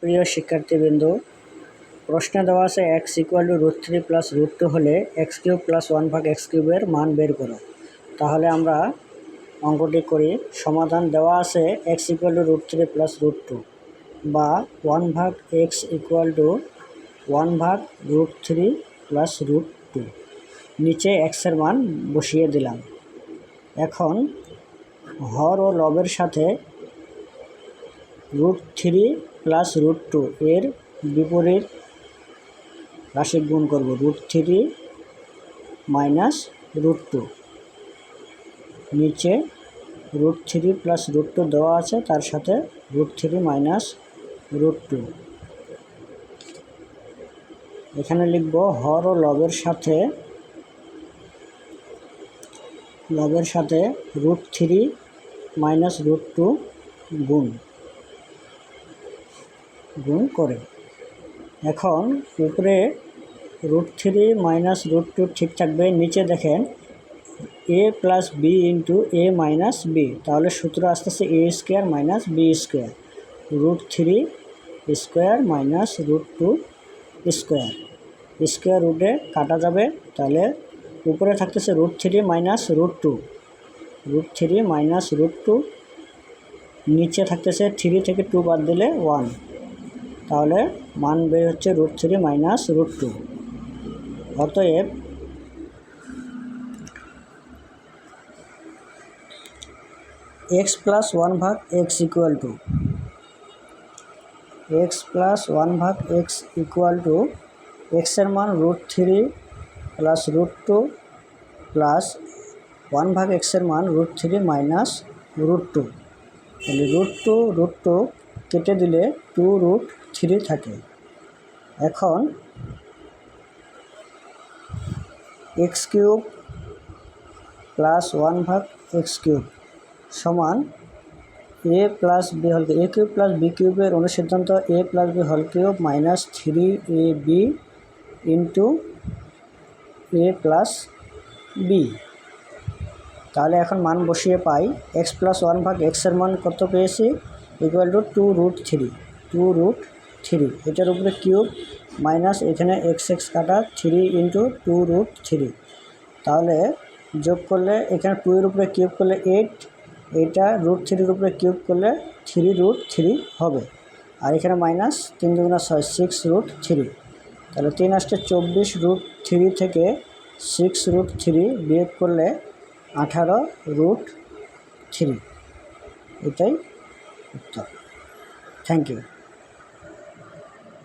প্রিয় শিক্ষার্থীবৃন্দ, প্রশ্নে দেওয়া আছে x = √3 + √2 হলে x³ + 1/x³ এর মান বের করো। তাহলে আমরা অঙ্কটি করি। সমাধান দেওয়া আছে x = √3 + √2 বা 1/x = 1/√3 + √2। নিচে x এর মান বসিয়ে দিলাম। এখন হর ও লবের সাথে √3 + √2 এর বিপরীত রাশি গুণ করব। √3 - √2, নিচে √3 + √2 দেওয়া আছে, তার সাথে √3 - √2। এখানে লিখব হর ও লবের সাথে √3 - √2 গুণ করে। এখন উপরে √3 - √2 ঠিক থাকবে, নিচে দেখেন a + b × a - b, তাহলে সূত্র আসতেছে a² - b², √3² - √2², স্কোয়ার রুটে কাটা যাবে, তাহলে উপরে থাকতেছে √3 - √2, নিচে থাকতেছে 3 থেকে 2 বাদ দিলে 1, তাহলে মান বের হচ্ছে √3 - √2। অতএব x + 1/x = x এর মান √3 + √2 প্লাস 1/x এর মান √3 - √2। তাহলে √2 কেটে দিলে 2√3 থাকে। এখন x³ + 1/x³ সমান a + b হল a³ + b³ এর অনুসিদ্ধান্ত a + b হল কিউব - 3ab × a + b। তাহলে এখন মান বসিয়ে পাই x + 1/x এর মান কত পেয়েছি, = 2√3, এটার উপরে কিউব মাইনাস এখানে x কাটা 3 × 2√3, তাহলে যোগ করলে এখানে 2 এর উপরে কিউব করলে 8, এটা √3 এর উপরে কিউব করলে 3√3 হবে, আর এখানে মাইনাস 3 × 2 = 6, 6√3, তাহলে 3 আসছে 24√3 থেকে 6√3 বিয়োগ করলে 18√3, এটাই উত্তর। Thank you.